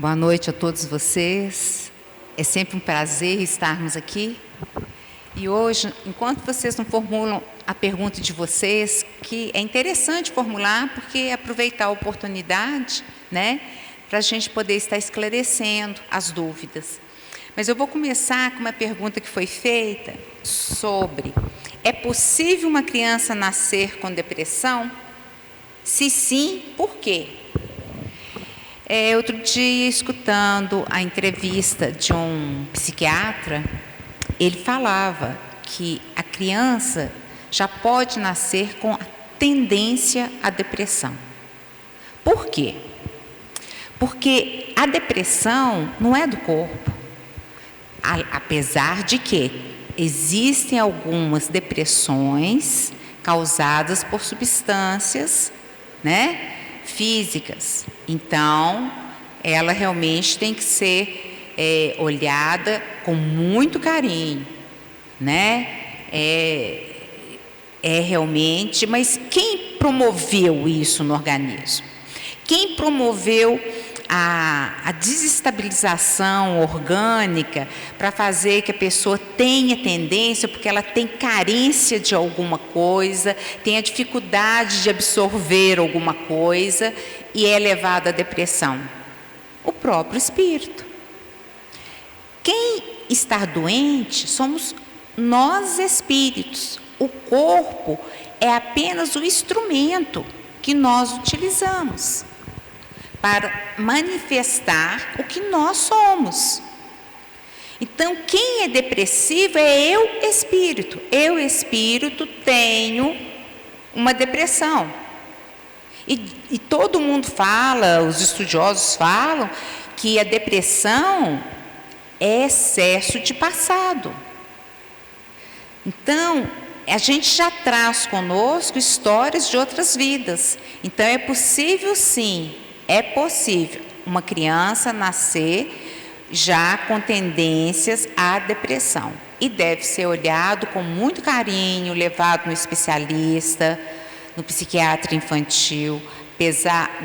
Boa noite a todos vocês. É sempre um prazer estarmos aqui. E hoje, enquanto vocês não formulam a pergunta de vocês, que é interessante formular, porque é aproveitar a oportunidade, né, para a gente poder estar esclarecendo as dúvidas. Mas eu vou começar com uma pergunta que foi feita sobre: é possível uma criança nascer com depressão? Se sim, por quê? Outro dia, escutando a entrevista de um psiquiatra, ele falava que a criança já pode nascer com a tendência à depressão. Por quê? Porque a depressão não é do corpo, apesar de que existem algumas depressões causadas por substâncias, né, físicas. Então, ela realmente tem que ser olhada com muito carinho, né? Realmente, mas quem promoveu isso no organismo? Quem promoveu a desestabilização orgânica para fazer que a pessoa tenha tendência, porque ela tem carência de alguma coisa, tem a dificuldade de absorver alguma coisa e é levada à depressão? O próprio espírito. Quem está doente somos nós espíritos. O corpo é apenas o instrumento que nós utilizamos para manifestar o que nós somos. Então, quem é depressivo é eu, espírito. Eu, espírito, tenho uma depressão. E todo mundo fala, os estudiosos falam, que a depressão é excesso de passado. Então, a gente já traz conosco histórias de outras vidas. Então, é possível, sim, é possível uma criança nascer já com tendências à depressão. E deve ser olhado com muito carinho, levado no especialista, no psiquiatra infantil.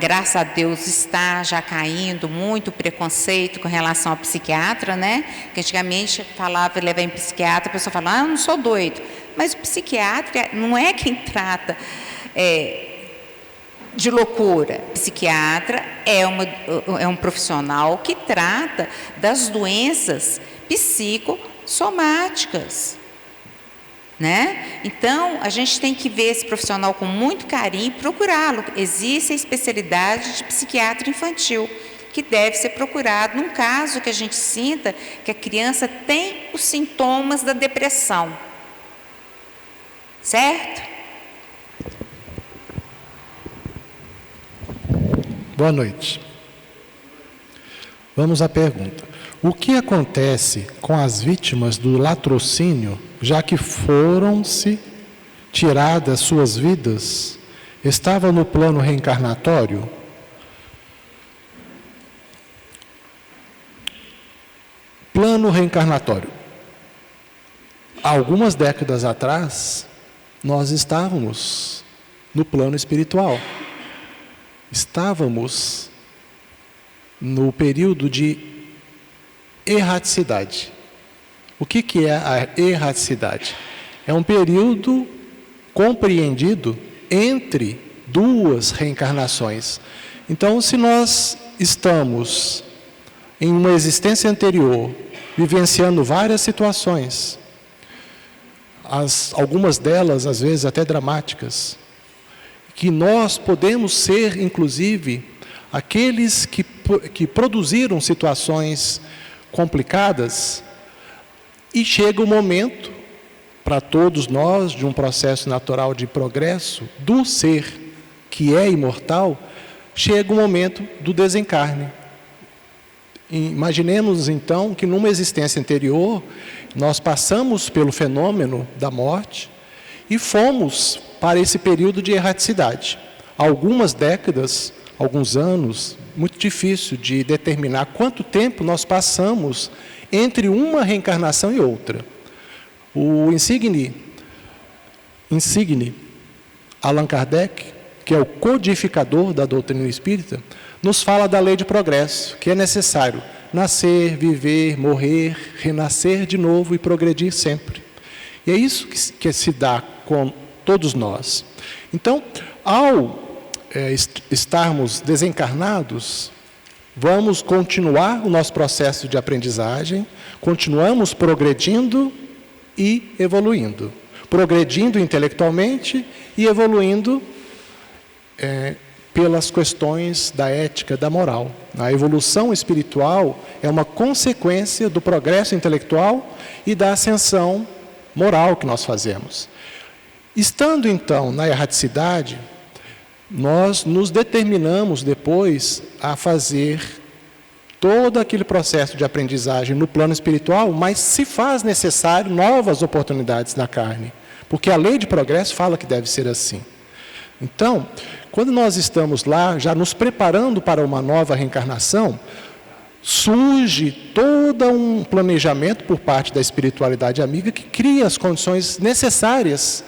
Graças a Deus, está já caindo muito preconceito com relação ao psiquiatra, né? Que antigamente falava, levar em psiquiatra, a pessoa falava, eu não sou doido. Mas o psiquiatra não é quem trata de loucura. Psiquiatra é um profissional que trata das doenças psicossomáticas, né? Então, a gente tem que ver esse profissional com muito carinho e procurá-lo. Existe a especialidade de psiquiatra infantil, que deve ser procurado num caso que a gente sinta que a criança tem os sintomas da depressão. Certo? Boa noite. Vamos à pergunta. O que acontece com as vítimas do latrocínio, já que foram-se tiradas suas vidas? Estava no plano reencarnatório? Plano reencarnatório. Há algumas décadas atrás, nós estávamos no plano espiritual. Estávamos no período de erraticidade. O que é a erraticidade? É um período compreendido entre duas reencarnações. Então, se nós estamos em uma existência anterior, vivenciando várias situações, algumas delas, às vezes, até dramáticas, que nós podemos ser, inclusive, aqueles que produziram situações complicadas, e chega o momento, para todos nós, de um processo natural de progresso, do ser que é imortal, chega o momento do desencarne. Imaginemos, então, que numa existência anterior, nós passamos pelo fenômeno da morte e fomos para esse período de erraticidade. Algumas décadas, alguns anos, muito difícil de determinar quanto tempo nós passamos entre uma reencarnação e outra. O insigne Allan Kardec, que é o codificador da doutrina espírita, nos fala da lei de progresso, que é necessário nascer, viver, morrer, renascer de novo e progredir sempre. E é isso que se dá com todos nós. Então, ao estarmos desencarnados, vamos continuar o nosso processo de aprendizagem, continuamos progredindo e evoluindo. Progredindo intelectualmente e evoluindo pelas questões da ética, da moral. A evolução espiritual é uma consequência do progresso intelectual e da ascensão moral que nós fazemos. Estando, então, na erraticidade, nós nos determinamos depois a fazer todo aquele processo de aprendizagem no plano espiritual, mas se faz necessário novas oportunidades na carne, porque a lei de progresso fala que deve ser assim. Então, quando nós estamos lá, já nos preparando para uma nova reencarnação, surge todo um planejamento por parte da espiritualidade amiga que cria as condições necessárias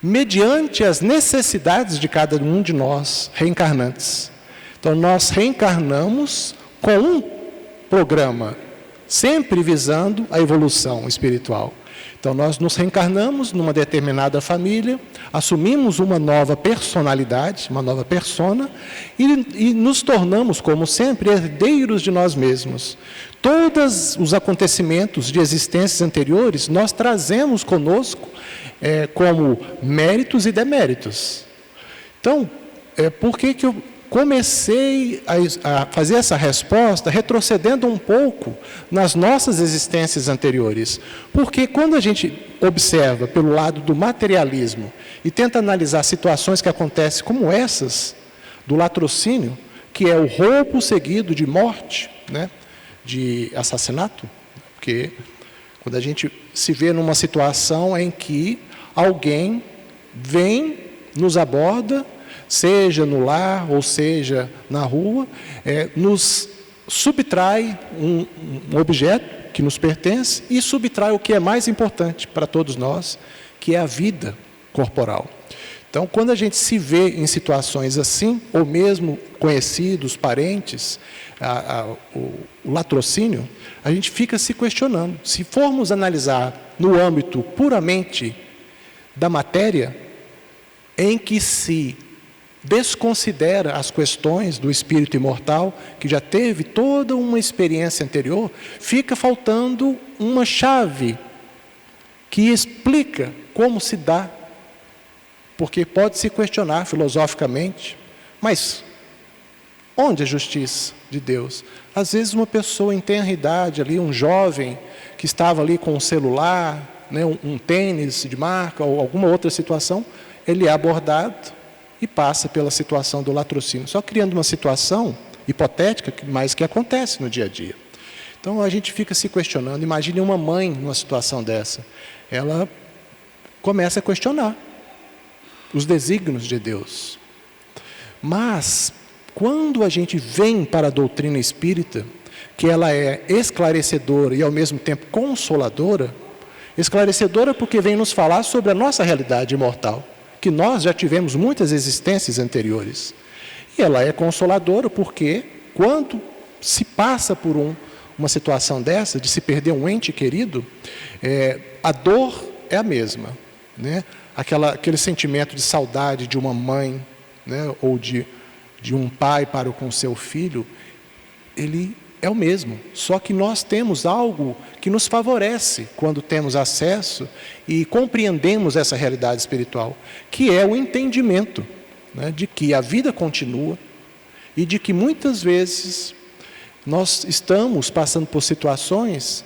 mediante as necessidades de cada um de nós reencarnantes. Então, nós reencarnamos com um programa, sempre visando a evolução espiritual. Então, nós nos reencarnamos numa determinada família, assumimos uma nova personalidade, uma nova persona, e nos tornamos, como sempre, herdeiros de nós mesmos. Todos os acontecimentos de existências anteriores, nós trazemos conosco como méritos e deméritos. Então, por que eu comecei a fazer essa resposta retrocedendo um pouco nas nossas existências anteriores? Porque quando a gente observa pelo lado do materialismo e tenta analisar situações que acontecem como essas, do latrocínio, que é o roubo seguido de morte, né, de assassinato, porque quando a gente se vê numa situação em que alguém vem, nos aborda, seja no lar ou seja na rua, nos subtrai um objeto que nos pertence e subtrai o que é mais importante para todos nós, que é a vida corporal. Então, quando a gente se vê em situações assim, ou mesmo conhecidos, parentes, o latrocínio, a gente fica se questionando. Se formos analisar no âmbito puramente da matéria, em que se desconsidera as questões do espírito imortal, que já teve toda uma experiência anterior, fica faltando uma chave que explica como se dá. Porque pode se questionar filosoficamente, mas onde é a justiça de Deus? Às vezes uma pessoa em tenra idade, ali, um jovem que estava ali com um celular, né, um tênis de marca ou alguma outra situação, ele é abordado e passa pela situação do latrocínio, só criando uma situação hipotética, mas que acontece no dia a dia. Então a gente fica se questionando. Imagine uma mãe numa situação dessa, ela começa a questionar os desígnios de Deus. Mas quando a gente vem para a doutrina espírita, que ela é esclarecedora e ao mesmo tempo consoladora, esclarecedora porque vem nos falar sobre a nossa realidade imortal, que nós já tivemos muitas existências anteriores. E ela é consoladora porque quando se passa por uma situação dessa, de se perder um ente querido, a dor é a mesma, né? Aquele sentimento de saudade de uma mãe, né, ou de um pai para com seu filho, ele é o mesmo, só que nós temos algo que nos favorece quando temos acesso e compreendemos essa realidade espiritual, que é o entendimento, né, de que a vida continua e de que muitas vezes nós estamos passando por situações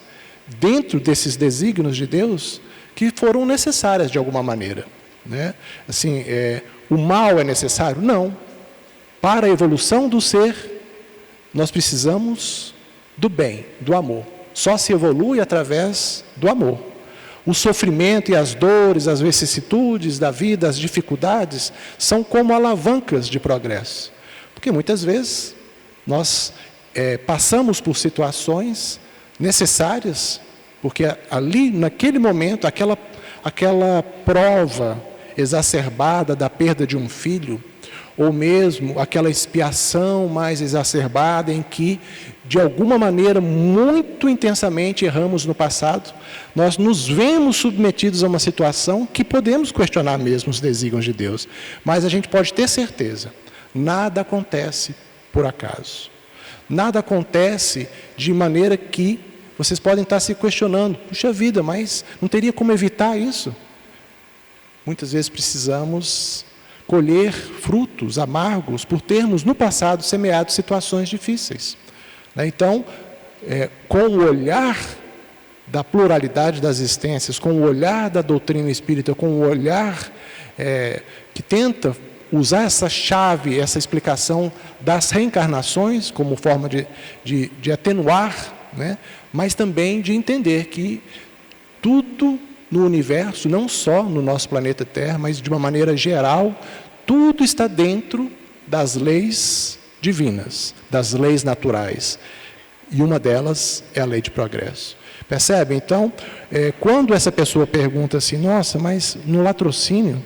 dentro desses desígnios de Deus que foram necessárias de alguma maneira, né? Assim, o mal é necessário? Não. Para a evolução do ser, nós precisamos do bem, do amor. Só se evolui através do amor. O sofrimento e as dores, as vicissitudes da vida, as dificuldades, são como alavancas de progresso. Porque muitas vezes nós passamos por situações necessárias, porque ali, naquele momento, aquela prova exacerbada da perda de um filho, ou mesmo aquela expiação mais exacerbada em que, de alguma maneira, muito intensamente erramos no passado, nós nos vemos submetidos a uma situação que podemos questionar mesmo os desígnios de Deus. Mas a gente pode ter certeza, nada acontece por acaso. Nada acontece de maneira que vocês podem estar se questionando, puxa vida, mas não teria como evitar isso? Muitas vezes precisamos colher frutos amargos por termos no passado semeado situações difíceis. Então, com o olhar da pluralidade das existências, com o olhar da doutrina espírita, com o olhar que tenta usar essa chave, essa explicação das reencarnações como forma de atenuar, né? Mas também de entender que tudo no universo, não só no nosso planeta Terra, mas de uma maneira geral, tudo está dentro das leis divinas, das leis naturais. E uma delas é a lei de progresso. Percebe? Então, quando essa pessoa pergunta assim, nossa, mas no latrocínio,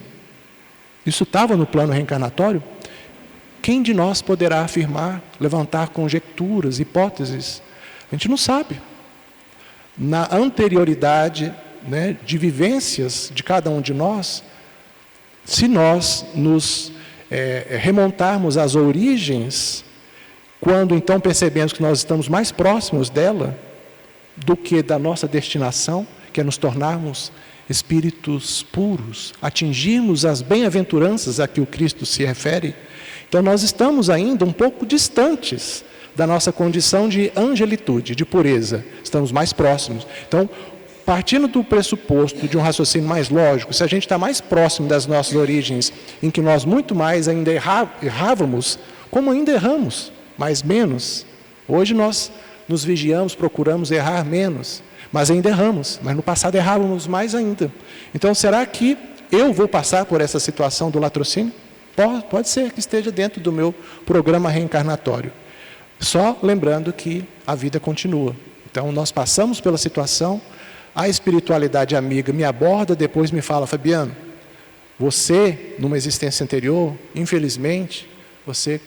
isso estava no plano reencarnatório? Quem de nós poderá afirmar, levantar conjecturas, hipóteses? A gente não sabe. Na anterioridade, né, de vivências de cada um de nós, se nós nos remontarmos às origens, quando então percebemos que nós estamos mais próximos dela do que da nossa destinação, que é nos tornarmos espíritos puros, atingirmos as bem-aventuranças a que o Cristo se refere, então nós estamos ainda um pouco distantes da nossa condição de angelitude, de pureza, estamos mais próximos. Então, partindo do pressuposto de um raciocínio mais lógico, se a gente está mais próximo das nossas origens, em que nós muito mais ainda errávamos, como ainda erramos, mas menos. Hoje nós nos vigiamos, procuramos errar menos, mas ainda erramos, mas no passado errávamos mais ainda. Então, será que eu vou passar por essa situação do latrocínio? Pode ser que esteja dentro do meu programa reencarnatório. Só lembrando que a vida continua. Então, nós passamos pela situação, a espiritualidade amiga me aborda, depois me fala, Fabiano, você, numa existência anterior, infelizmente, você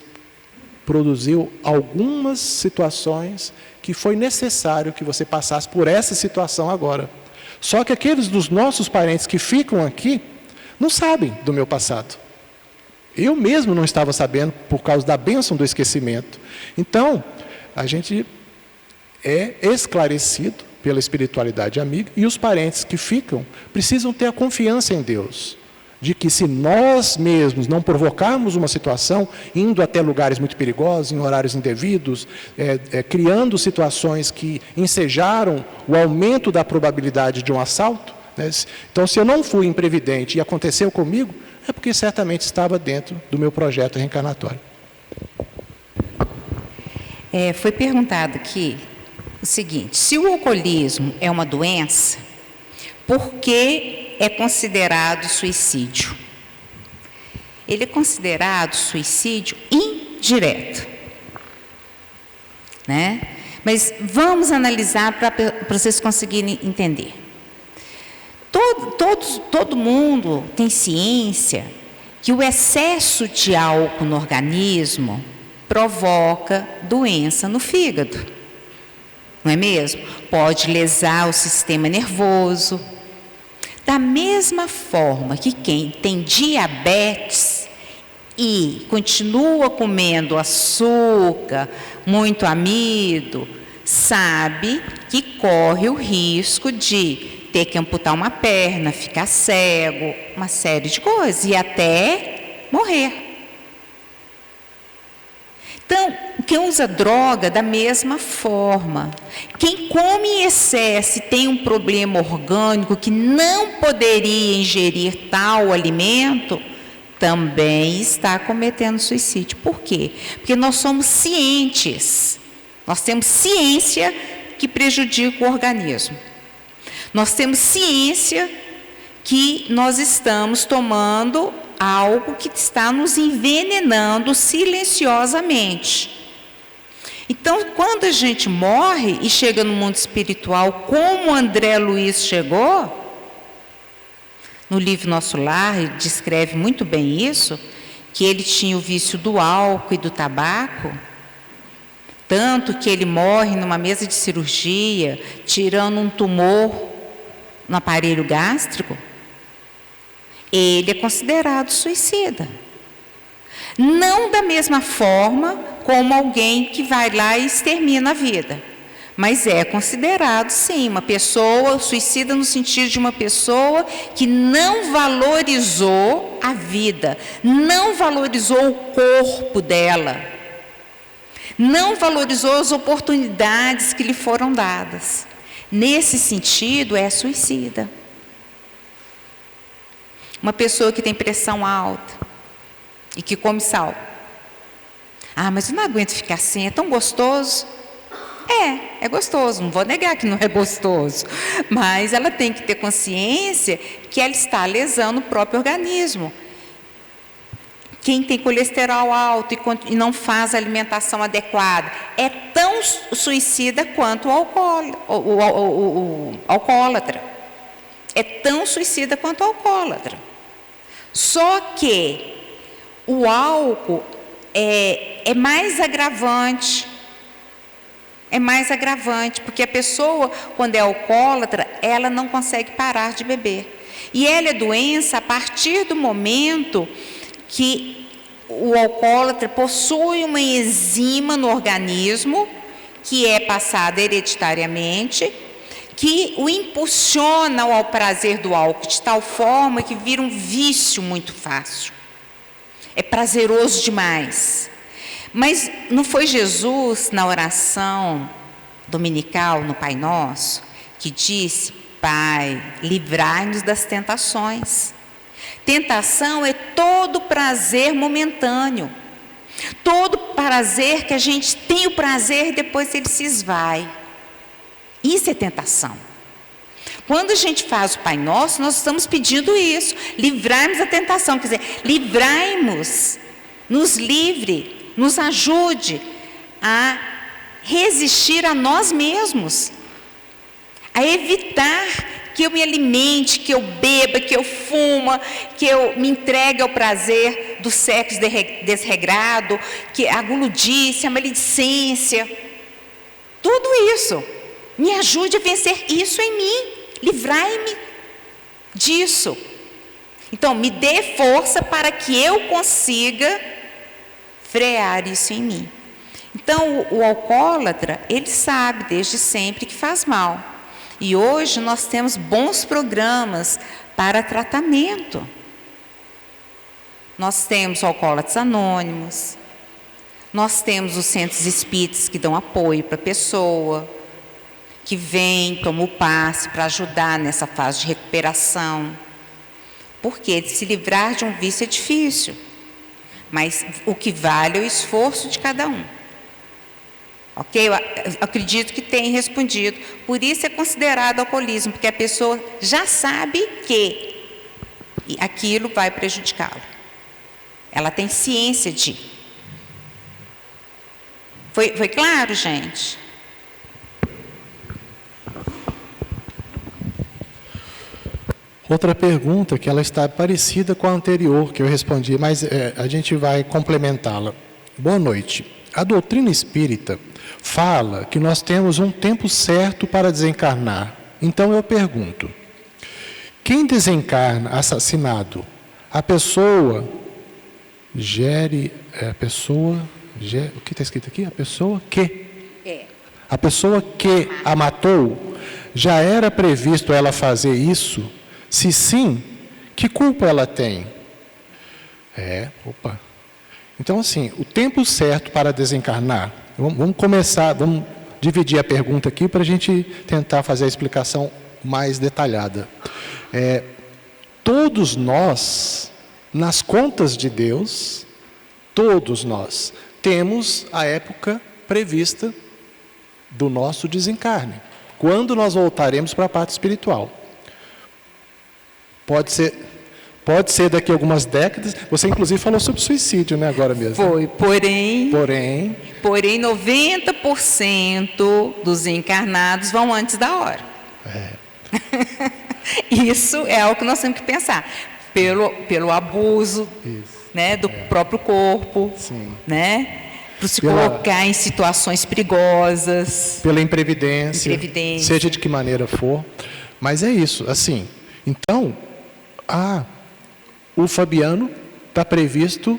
produziu algumas situações que foi necessário que você passasse por essa situação agora. Só que aqueles dos nossos parentes que ficam aqui, não sabem do meu passado. Eu mesmo não estava sabendo por causa da bênção do esquecimento. Então, a gente é esclarecido pela espiritualidade amiga e os parentes que ficam precisam ter a confiança em Deus, de que se nós mesmos não provocarmos uma situação, indo até lugares muito perigosos, em horários indevidos, criando situações que ensejaram o aumento da probabilidade de um assalto, né? Então, se eu não fui imprevidente e aconteceu comigo, é porque certamente estava dentro do meu projeto reencarnatório. Foi perguntado aqui o seguinte, se o alcoolismo é uma doença, por que é considerado suicídio? Ele é considerado suicídio indireto, né? Mas vamos analisar para vocês conseguirem entender. Todo mundo tem ciência que o excesso de álcool no organismo provoca doença no fígado, não é mesmo? Pode lesar o sistema nervoso. Da mesma forma que quem tem diabetes e continua comendo açúcar, muito amido, sabe que corre o risco de ter que amputar uma perna, ficar cego, uma série de coisas, e até morrer. Então, quem usa droga, da mesma forma. Quem come em excesso e tem um problema orgânico que não poderia ingerir tal alimento, também está cometendo suicídio. Por quê? Porque nós somos cientes. Nós temos ciência que prejudica o organismo. Nós temos ciência que nós estamos tomando algo que está nos envenenando silenciosamente. Então, quando a gente morre e chega no mundo espiritual, como André Luiz chegou, no livro Nosso Lar, ele descreve muito bem isso, que ele tinha o vício do álcool e do tabaco, tanto que ele morre numa mesa de cirurgia, tirando um tumor no aparelho gástrico, ele é considerado suicida. Não da mesma forma como alguém que vai lá e extermina a vida, mas é considerado, sim, uma pessoa suicida no sentido de uma pessoa que não valorizou a vida, não valorizou o corpo dela, não valorizou as oportunidades que lhe foram dadas. Nesse sentido, é suicida. Uma pessoa que tem pressão alta e que come sal. Ah, mas eu não aguento ficar assim, é tão gostoso. É gostoso, não vou negar que não é gostoso. Mas ela tem que ter consciência que ela está lesando o próprio organismo. Quem tem colesterol alto e não faz a alimentação adequada é tão suicida quanto o alcoólatra. É tão suicida quanto o alcoólatra. Só que o álcool é mais agravante. É mais agravante, porque a pessoa, quando é alcoólatra, ela não consegue parar de beber. E ela é doença a partir do momento que o alcoólatra possui uma enzima no organismo, que é passada hereditariamente, que o impulsiona ao prazer do álcool, de tal forma que vira um vício muito fácil. É prazeroso demais. Mas não foi Jesus, na oração dominical, no Pai Nosso, que disse: Pai, livrai-nos das tentações. Tentação é todo prazer momentâneo. Todo prazer que a gente tem o prazer e depois ele se esvai. Isso é tentação. Quando a gente faz o Pai Nosso, nós estamos pedindo isso. Livrai-nos da tentação. Quer dizer, livrai-nos, nos livre, nos ajude a resistir a nós mesmos, a evitar que eu me alimente, que eu beba, que eu fuma, que eu me entregue ao prazer do sexo desregrado, que a gulodice, a maledicência, tudo isso. Me ajude a vencer isso em mim, livrai-me disso. Então, me dê força para que eu consiga frear isso em mim. Então, o alcoólatra, ele sabe desde sempre que faz mal. E hoje nós temos bons programas para tratamento. Nós temos alcoólatras anônimos, nós temos os centros espíritas que dão apoio para a pessoa, que vem, toma o passe para ajudar nessa fase de recuperação. Porque se livrar de um vício é difícil. Mas o que vale é o esforço de cada um. Ok? Eu acredito que tenha respondido. Por isso é considerado alcoolismo, porque a pessoa já sabe que aquilo vai prejudicá-la. Ela tem ciência de. Foi claro, gente? Outra pergunta que ela está parecida com a anterior que eu respondi, mas a gente vai complementá-la. Boa noite. A doutrina espírita fala que nós temos um tempo certo para desencarnar. Então eu pergunto, quem desencarna assassinado, a pessoa o que está escrito aqui? A pessoa que a matou, já era previsto ela fazer isso? Se sim, que culpa ela tem? Então, assim, o tempo certo para desencarnar. Vamos começar, vamos dividir a pergunta aqui para a gente tentar fazer a explicação mais detalhada. Todos nós, nas contas de Deus, todos nós temos a época prevista do nosso desencarne. Quando nós voltaremos para a parte espiritual. Pode ser daqui a algumas décadas. Você, inclusive, falou sobre suicídio, né, agora mesmo? Foi, porém 90% dos encarnados vão antes da hora. Isso é algo que nós temos que pensar. Pelo abuso, né, do próprio corpo, Sim. né, para se colocar em situações perigosas. Pela imprevidência, seja de que maneira for. Mas é isso, assim. Então, o Fabiano está previsto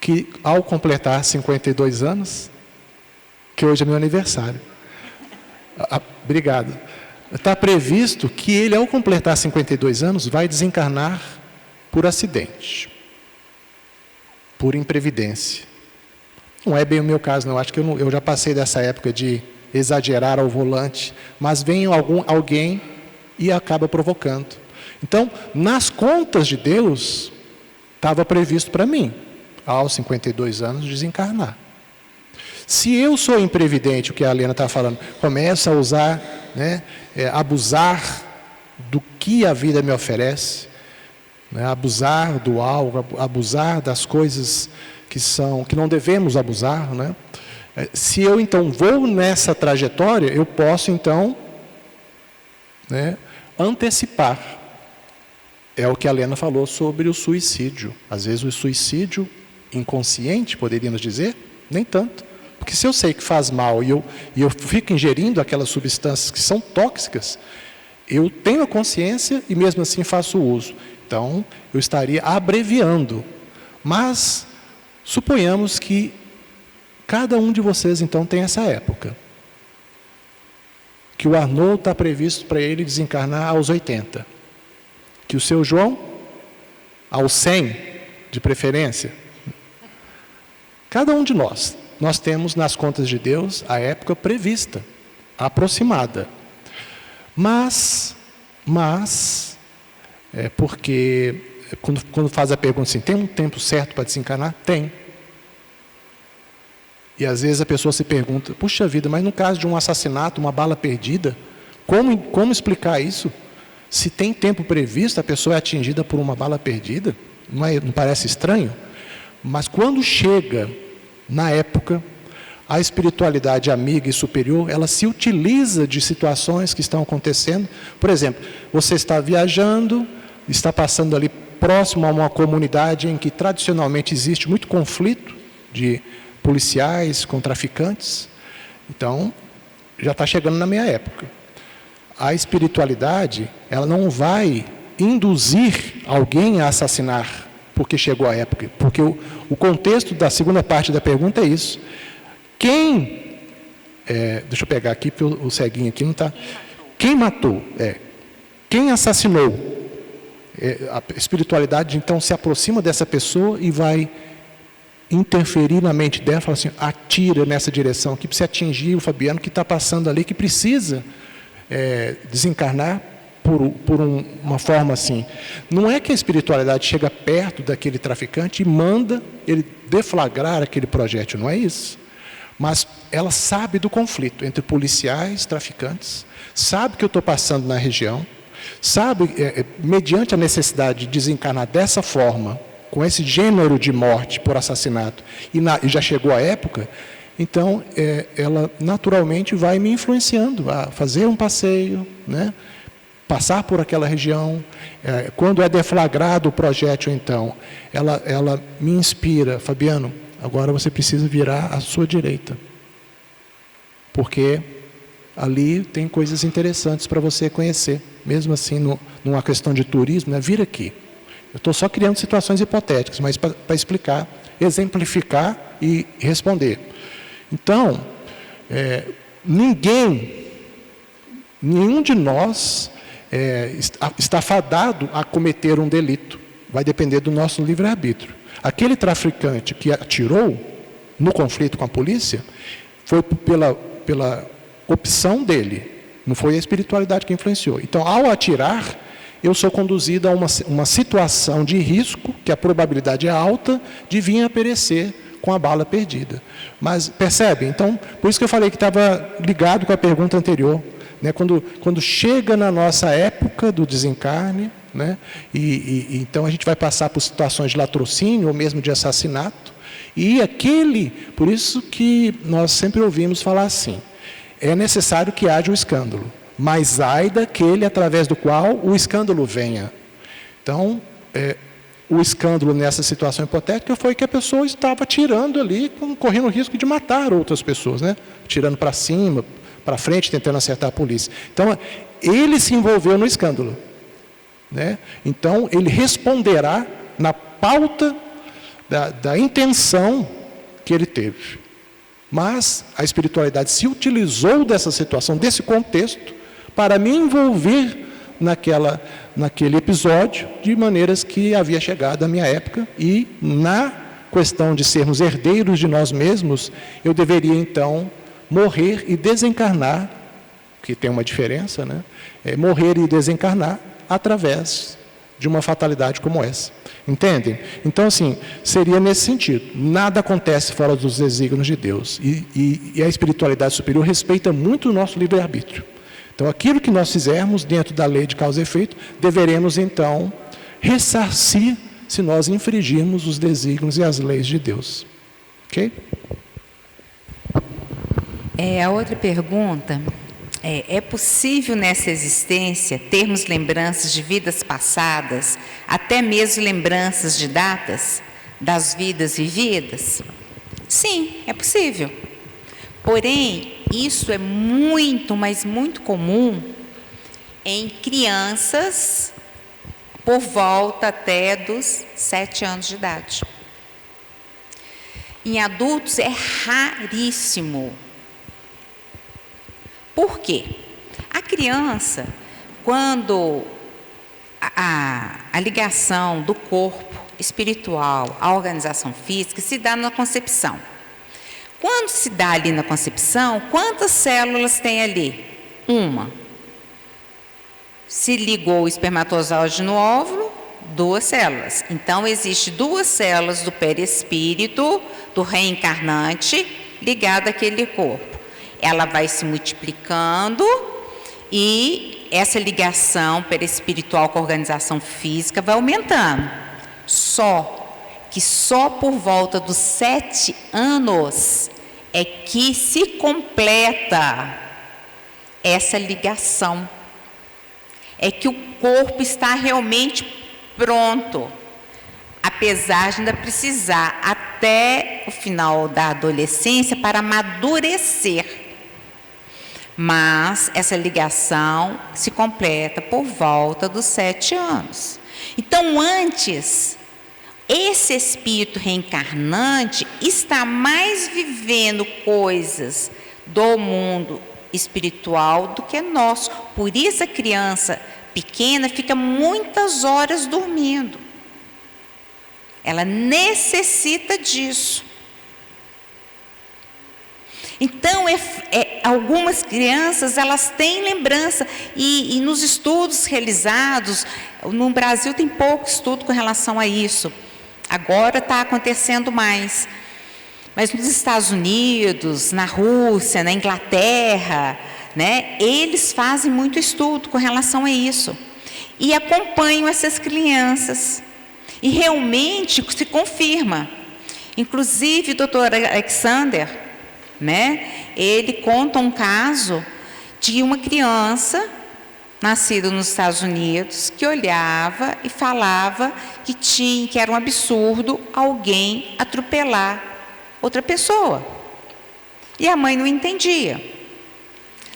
que, ao completar 52 anos, que hoje é meu aniversário. Obrigado. Está previsto que ele, ao completar 52 anos, vai desencarnar por acidente, por imprevidência. Não é bem o meu caso, não. Acho que eu já passei dessa época de exagerar ao volante, mas vem alguém e acaba provocando. Então, nas contas de Deus, estava previsto para mim, aos 52 anos, desencarnar. Se eu sou imprevidente, o que a Helena está falando, começo a usar, né, abusar do que a vida me oferece, né, abusar do algo, abusar das coisas que não devemos abusar, né? Se eu então vou nessa trajetória, eu posso então, né, antecipar. É o que a Helena falou sobre o suicídio. Às vezes o suicídio inconsciente, poderíamos dizer, nem tanto. Porque se eu sei que faz mal e eu fico ingerindo aquelas substâncias que são tóxicas, eu tenho a consciência e mesmo assim faço uso. Então, eu estaria abreviando. Mas, suponhamos que cada um de vocês, então, tem essa época. Que o Arnaud está previsto para ele desencarnar aos 80. Que o seu João, aos 100, de preferência. Cada um de nós temos nas contas de Deus a época prevista, aproximada. Mas porque quando faz a pergunta assim, tem um tempo certo para desencarnar? Tem. E às vezes a pessoa se pergunta, puxa vida, mas no caso de um assassinato, uma bala perdida, como explicar isso? Se tem tempo previsto, a pessoa é atingida por uma bala perdida? Não parece estranho? Mas quando chega na época, a espiritualidade amiga e superior, ela se utiliza de situações que estão acontecendo. Por exemplo, você está viajando, está passando ali próximo a uma comunidade em que tradicionalmente existe muito conflito de policiais com traficantes. Então, já está chegando na minha época. A espiritualidade, ela não vai induzir alguém a assassinar porque chegou a época. Porque o contexto da segunda parte da pergunta é isso. Deixa eu pegar aqui, porque o ceguinho aqui não está. Quem matou? Quem assassinou? A espiritualidade, então, se aproxima dessa pessoa e vai interferir na mente dela, fala assim, atira nessa direção aqui, para você atingir o Fabiano que está passando ali, que precisa desencarnar por uma forma assim. Não é que a espiritualidade chega perto daquele traficante e manda ele deflagrar aquele projétil, não é isso. Mas ela sabe do conflito entre policiais, traficantes, sabe que eu estou passando na região, sabe, mediante a necessidade de desencarnar dessa forma, com esse gênero de morte por assassinato, e já chegou a época, então ela naturalmente vai me influenciando a fazer um passeio, né? Passar por aquela região. Quando é deflagrado o projétil, então, ela me inspira, Fabiano, agora você precisa virar à sua direita, porque ali tem coisas interessantes para você conhecer, mesmo assim, numa questão de turismo, né? Vira aqui. Eu estou só criando situações hipotéticas, mas para explicar, exemplificar e responder. Então, nenhum de nós está fadado a cometer um delito. Vai depender do nosso livre-arbítrio. Aquele traficante que atirou no conflito com a polícia, foi pela opção dele, não foi a espiritualidade que influenciou. Então, ao atirar, eu sou conduzido a uma situação de risco, que a probabilidade é alta, de vir a perecer com a bala perdida. Mas, percebe? Então, por isso que eu falei que estava ligado com a pergunta anterior, né? Quando chega na nossa época do desencarne, né? Então a gente vai passar por situações de latrocínio ou mesmo de assassinato, e por isso que nós sempre ouvimos falar assim, é necessário que haja um escândalo, mas ai daquele através do qual o escândalo venha. Então, o escândalo nessa situação hipotética foi que a pessoa estava atirando ali, correndo o risco de matar outras pessoas, né? Atirando para cima, para frente, tentando acertar a polícia. Então, ele se envolveu no escândalo, né? Então, ele responderá na pauta da intenção que ele teve. Mas a espiritualidade se utilizou dessa situação, desse contexto, para me envolver naquele episódio, de maneiras que havia chegado à minha época, e na questão de sermos herdeiros de nós mesmos, eu deveria então morrer e desencarnar, que tem uma diferença, né? Morrer e desencarnar através de uma fatalidade como essa. Entendem? Então, assim, seria nesse sentido. Nada acontece fora dos desígnios de Deus. E a espiritualidade superior respeita muito o nosso livre-arbítrio. Então, aquilo que nós fizermos dentro da lei de causa e efeito, deveremos, então, ressarcir se nós infringirmos os desígnios e as leis de Deus. Ok? A outra pergunta é possível nessa existência termos lembranças de vidas passadas, até mesmo lembranças de datas das vidas vividas? Sim, é possível. Porém, isso é muito, mas muito comum em crianças por volta até dos 7 anos de idade. Em adultos é raríssimo. Por quê? A criança, quando a ligação do corpo espiritual à organização física se dá na concepção. Quando se dá ali na concepção, quantas células tem ali? Uma. Se ligou o espermatozoide no óvulo, 2 células. Então, existem 2 células do perispírito, do reencarnante, ligada àquele corpo. Ela vai se multiplicando e essa ligação perispiritual com a organização física vai aumentando. Só por volta dos 7 anos é que se completa essa ligação. É que o corpo está realmente pronto, apesar de ainda precisar até o final da adolescência para amadurecer. Mas essa ligação se completa por volta dos 7 anos. Então, antes, esse espírito reencarnante está mais vivendo coisas do mundo espiritual do que nosso. Por isso a criança pequena fica muitas horas dormindo. Ela necessita disso. Então, algumas crianças, elas têm lembrança, e nos estudos realizados, no Brasil tem pouco estudo com relação a isso, agora está acontecendo mais, mas nos Estados Unidos, na Rússia, na Inglaterra, né, eles fazem muito estudo com relação a isso, e acompanham essas crianças, e realmente se confirma. Inclusive, o doutor Alexander, né, ele conta um caso de uma criança nascida nos Estados Unidos que olhava e falava que era um absurdo alguém atropelar outra pessoa. E a mãe não entendia.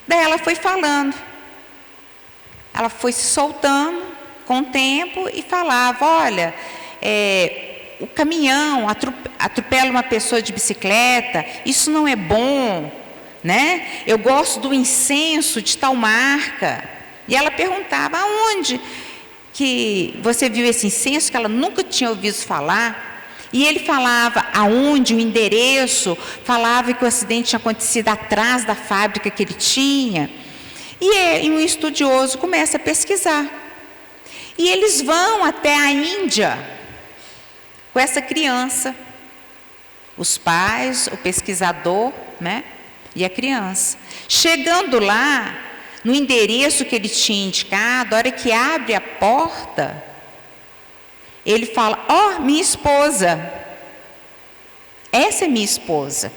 Daí ela foi falando. Ela foi se soltando com o tempo e falava, olha, o caminhão atropela uma pessoa de bicicleta, isso não é bom, né? Eu gosto do incenso de tal marca. E ela perguntava, aonde que você viu esse incenso, que ela nunca tinha ouvido falar? E ele falava aonde, o endereço, falava que o acidente tinha acontecido atrás da fábrica que ele tinha. E um estudioso começa a pesquisar. E eles vão até a Índia com essa criança, os pais, o pesquisador, né, e a criança. Chegando lá, no endereço que ele tinha indicado, a hora que abre a porta, ele fala, ó, minha esposa, essa é minha esposa.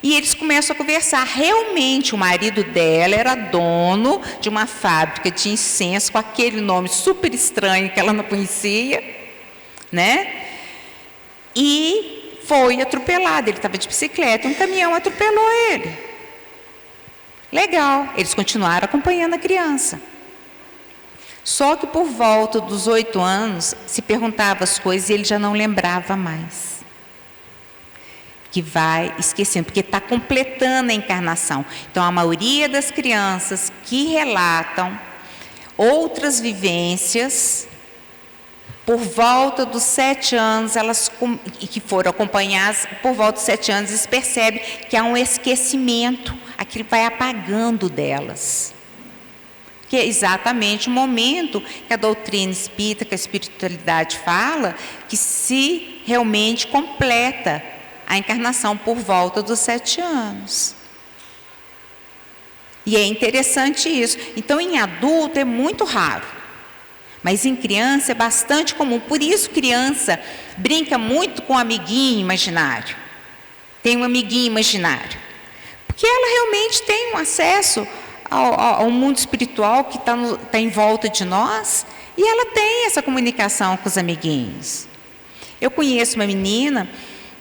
E eles começam a conversar. Realmente, o marido dela era dono de uma fábrica de incenso, com aquele nome super estranho que ela não conhecia, né? E foi atropelado. Ele estava de bicicleta e um caminhão atropelou ele. Legal, eles continuaram acompanhando a criança. Só que por volta dos 8 anos, se perguntava as coisas e ele já não lembrava mais. Que vai esquecendo, porque está completando a encarnação. Então, a maioria das crianças que relatam outras vivências, por volta dos 7 anos, que foram acompanhadas, por volta dos 7 anos, eles percebem que há um esquecimento, aquilo vai apagando delas. Que é exatamente o momento que a doutrina espírita, que a espiritualidade fala, que se realmente completa a encarnação por volta dos 7 anos. E é interessante isso. Então, em adulto é muito raro, mas em criança é bastante comum. Por isso, criança brinca muito com um amiguinho imaginário. Tem um amiguinho imaginário. Porque ela realmente tem um acesso ao mundo espiritual que está em volta de nós, e ela tem essa comunicação com os amiguinhos. Eu conheço uma menina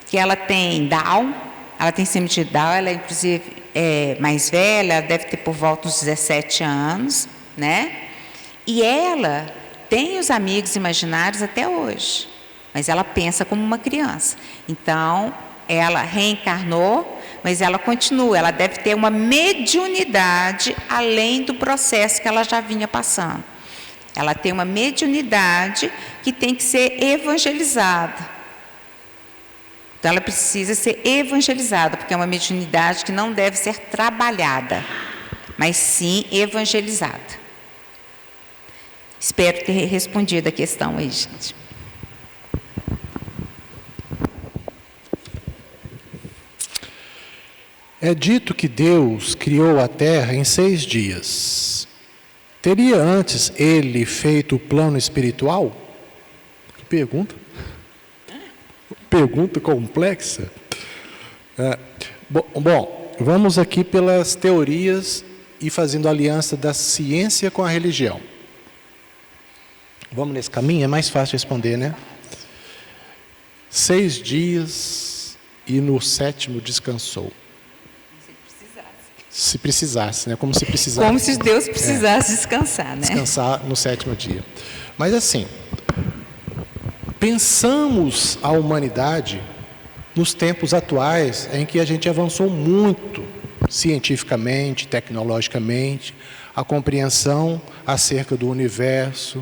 que ela tem Down, ela tem síndrome de Down, ela inclusive é mais velha, ela deve ter por volta dos 17 anos, né? E ela tem os amigos imaginários até hoje, mas ela pensa como uma criança. Então, ela reencarnou, mas ela continua, ela deve ter uma mediunidade além do processo que ela já vinha passando. Ela tem uma mediunidade que tem que ser evangelizada. Então, ela precisa ser evangelizada, porque é uma mediunidade que não deve ser trabalhada, mas sim evangelizada. Espero ter respondido a questão aí, gente. É dito que Deus criou a terra em 6 dias. Teria antes ele feito o plano espiritual? Que pergunta. Pergunta complexa. Bom, vamos aqui pelas teorias e fazendo aliança da ciência com a religião. Vamos nesse caminho? É mais fácil responder, né? 6 dias e no 7º descansou. Se precisasse, né? Como se precisasse. Como se Deus precisasse descansar, né? Descansar no 7º dia. Mas assim, pensamos a humanidade nos tempos atuais em que a gente avançou muito cientificamente, tecnologicamente, a compreensão acerca do universo,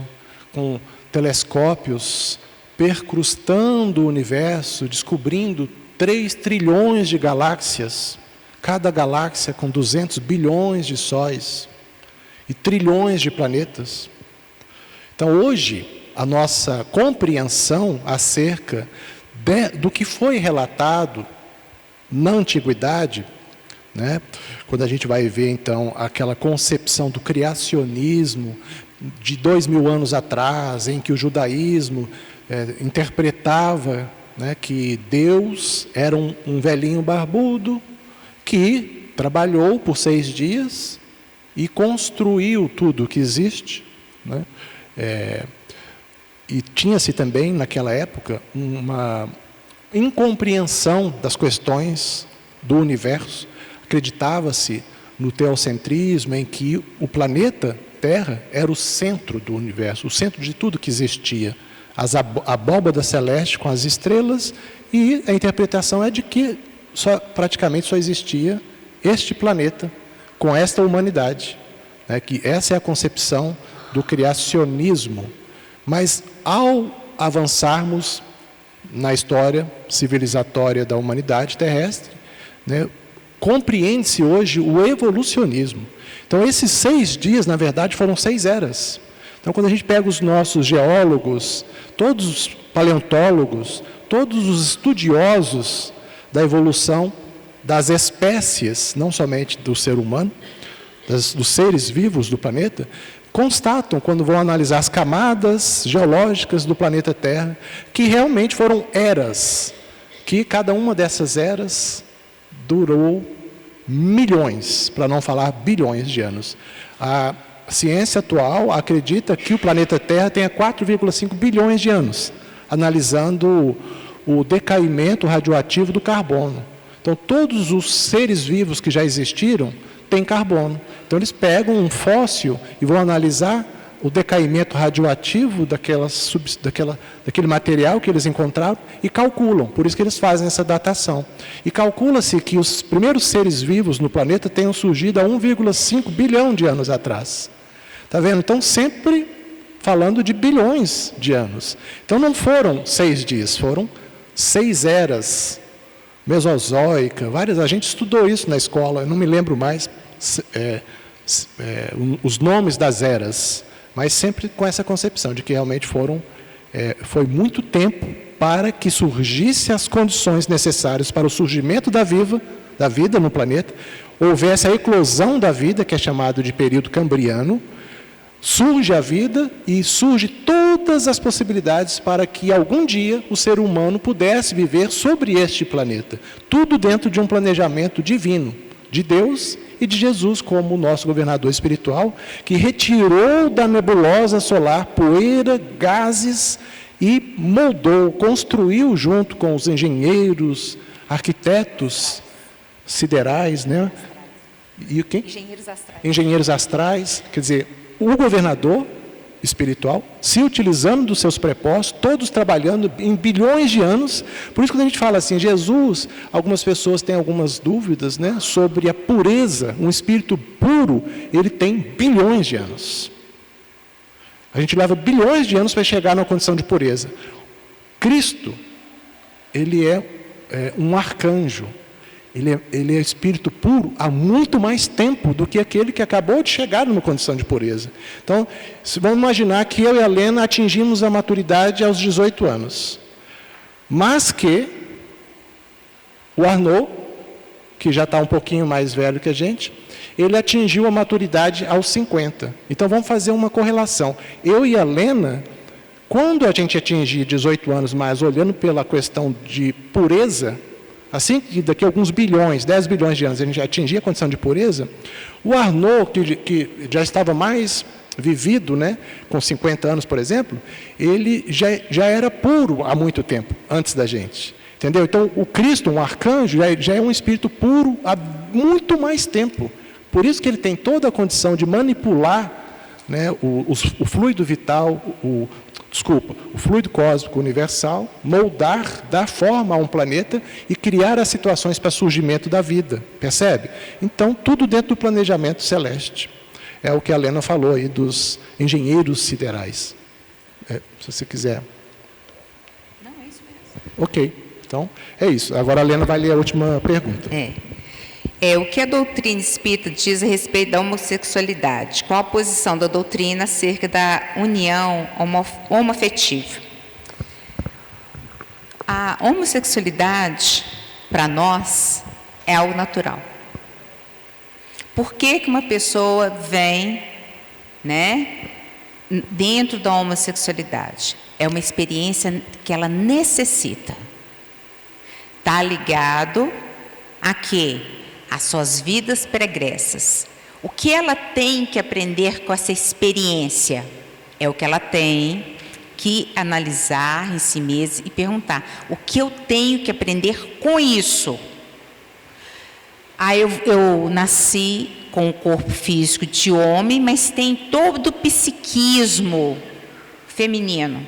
com telescópios percrustando o universo, descobrindo 3 trilhões de galáxias, cada galáxia com 200 bilhões de sóis e trilhões de planetas. Então, hoje, a nossa compreensão acerca do que foi relatado na antiguidade, né? Quando a gente vai ver, então, aquela concepção do criacionismo de 2000 anos atrás, em que o judaísmo interpretava, né, que Deus era um velhinho barbudo que trabalhou por 6 dias e construiu tudo o que existe, né? E tinha-se também, naquela época, uma incompreensão das questões do universo. Acreditava-se no teocentrismo, em que o planeta Terra era o centro do universo, o centro de tudo que existia. A abóbada celeste com as estrelas, e a interpretação é de que praticamente só existia este planeta com esta humanidade, né? Que essa é a concepção do criacionismo. Mas ao avançarmos na história civilizatória da humanidade terrestre, né, compreende-se hoje o evolucionismo. Então, esses 6 dias, na verdade, foram 6 eras. Então, quando a gente pega os nossos geólogos, todos os paleontólogos, todos os estudiosos da evolução das espécies, não somente do ser humano, dos seres vivos do planeta, constatam, quando vão analisar as camadas geológicas do planeta Terra, que realmente foram eras, que cada uma dessas eras durou milhões, para não falar bilhões de anos. A ciência atual acredita que o planeta Terra tenha 4,5 bilhões de anos. analisando o decaimento radioativo do carbono. Então, todos os seres vivos que já existiram têm carbono. Então, eles pegam um fóssil e vão analisar o decaimento radioativo daquele material que eles encontraram e calculam. Por isso que eles fazem essa datação. E calcula-se que os primeiros seres vivos no planeta tenham surgido há 1,5 bilhão de anos atrás. Está vendo? Então, sempre falando de bilhões de anos. Então, não foram 6 dias, foram 6 eras. Mesozoica, várias, a gente estudou isso na escola, eu não me lembro mais os nomes das eras, mas sempre com essa concepção de que realmente foi muito tempo para que surgisse as condições necessárias para o surgimento da vida no planeta, houvesse a eclosão da vida, que é chamado de período cambriano, surge a vida e surge todas as possibilidades para que algum dia o ser humano pudesse viver sobre este planeta. Tudo dentro de um planejamento divino, de Deus e de Jesus como o nosso governador espiritual, que retirou da nebulosa solar poeira, gases e moldou, construiu junto com os engenheiros, arquitetos siderais, né? E quem? Engenheiros astrais. Engenheiros astrais, quer dizer, o governador espiritual, se utilizando dos seus prepostos, todos trabalhando em bilhões de anos. Por isso, quando a gente fala assim, Jesus, algumas pessoas têm algumas dúvidas, né, sobre a pureza. Um espírito puro, ele tem bilhões de anos. A gente leva bilhões de anos para chegar na condição de pureza. Cristo, ele é um arcanjo. Ele é espírito puro há muito mais tempo do que aquele que acabou de chegar numa condição de pureza. Então, vamos imaginar que eu e a Lena atingimos a maturidade aos 18 anos. Mas que o Arnaud, que já está um pouquinho mais velho que a gente, ele atingiu a maturidade aos 50. Então, vamos fazer uma correlação. Eu e a Lena, quando a gente atingir 18 anos mais, olhando pela questão de pureza, assim que daqui a alguns bilhões, 10 bilhões de anos, a gente atingir a condição de pureza, o Arnaud, que já estava mais vivido, né, com 50 anos, por exemplo, ele já era puro há muito tempo, antes da gente. Entendeu? Então, o Cristo, um arcanjo, já é um espírito puro há muito mais tempo. Por isso que ele tem toda a condição de manipular, né, o fluido vital, o fluido cósmico universal, moldar, dar forma a um planeta e criar as situações para surgimento da vida, percebe? Então, tudo dentro do planejamento celeste. É o que a Lena falou aí dos engenheiros siderais. Se você quiser. Não, é isso mesmo. Ok, então é isso. Agora a Lena vai ler a última pergunta. O que a doutrina espírita diz a respeito da homossexualidade? Qual a posição da doutrina acerca da união homoafetiva? A homossexualidade, para nós, é algo natural. Por que uma pessoa vem, né, dentro da homossexualidade? É uma experiência que ela necessita. Está ligado a quê? As suas vidas pregressas. O que ela tem que aprender com essa experiência? É o que ela tem que analisar em si mesma e perguntar: o que eu tenho que aprender com isso? Eu nasci com o corpo físico de homem, mas tem todo o psiquismo feminino.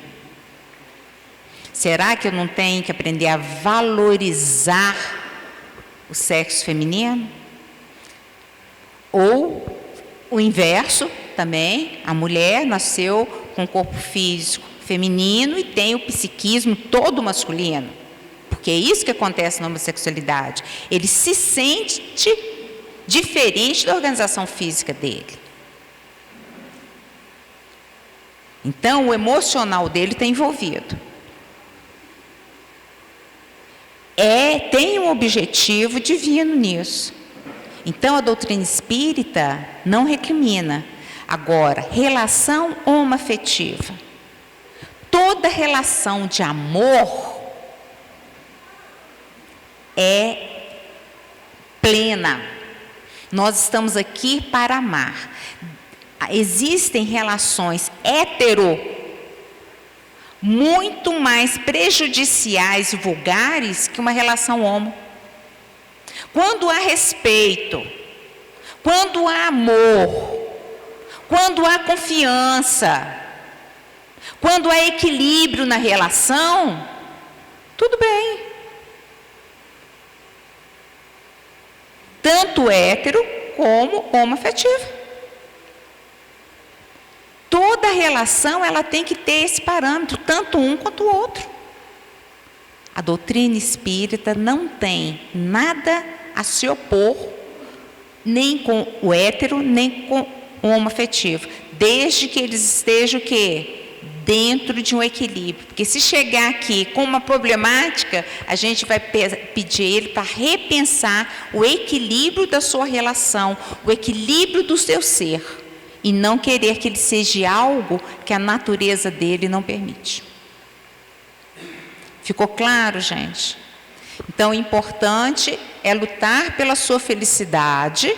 Será que eu não tenho que aprender a valorizar o sexo feminino? Ou o inverso também, a mulher nasceu com o corpo físico feminino e tem o psiquismo todo masculino, porque é isso que acontece na homossexualidade. Ele se sente diferente da organização física dele. Então, o emocional dele está envolvido. Tem um objetivo divino nisso. Então, a doutrina espírita não recrimina. Agora, relação homoafetiva. Toda relação de amor é plena. Nós estamos aqui para amar. Existem relações muito mais prejudiciais e vulgares que uma relação homo. Quando há respeito, quando há amor, quando há confiança, quando há equilíbrio na relação, tudo bem. Tanto hétero como homoafetivo. Toda relação ela tem que ter esse parâmetro, tanto um quanto o outro. A doutrina espírita não tem nada a se opor, nem com o hétero, nem com o homoafetivo, desde que eles estejam o quê? Dentro de um equilíbrio. Porque se chegar aqui com uma problemática, a gente vai pedir ele para repensar o equilíbrio da sua relação, o equilíbrio do seu ser, e não querer que ele seja algo que a natureza dele não permite. Ficou claro, gente? Então, o importante é lutar pela sua felicidade,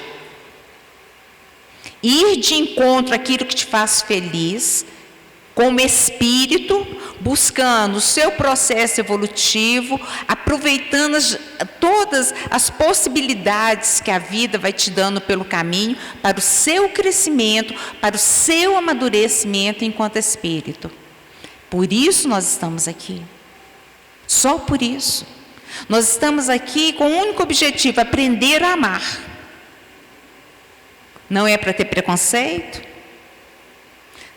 ir de encontro àquilo que te faz feliz, como espírito, buscando o seu processo evolutivo, aproveitando todas as possibilidades que a vida vai te dando pelo caminho, para o seu crescimento, para o seu amadurecimento enquanto espírito. Por isso nós estamos aqui. Só por isso. Nós estamos aqui com o único objetivo, aprender a amar. Não é para ter preconceito,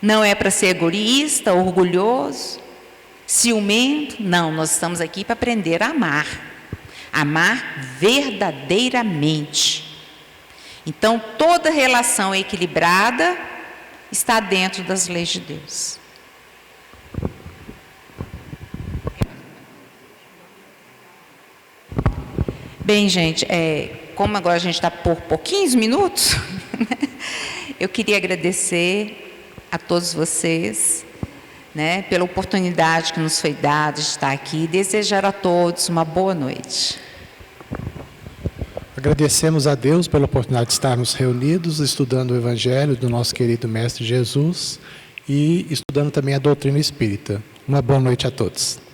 não é para ser egoísta, orgulhoso, ciumento. Não, nós estamos aqui para aprender a amar. Amar verdadeiramente. Então, toda relação equilibrada está dentro das leis de Deus. Bem, gente, como agora a gente está por pouquinhos minutos, eu queria agradecer a todos vocês, né, pela oportunidade que nos foi dada de estar aqui e desejar a todos uma boa noite. Agradecemos a Deus pela oportunidade de estarmos reunidos, estudando o Evangelho do nosso querido Mestre Jesus e estudando também a doutrina espírita. Uma boa noite a todos.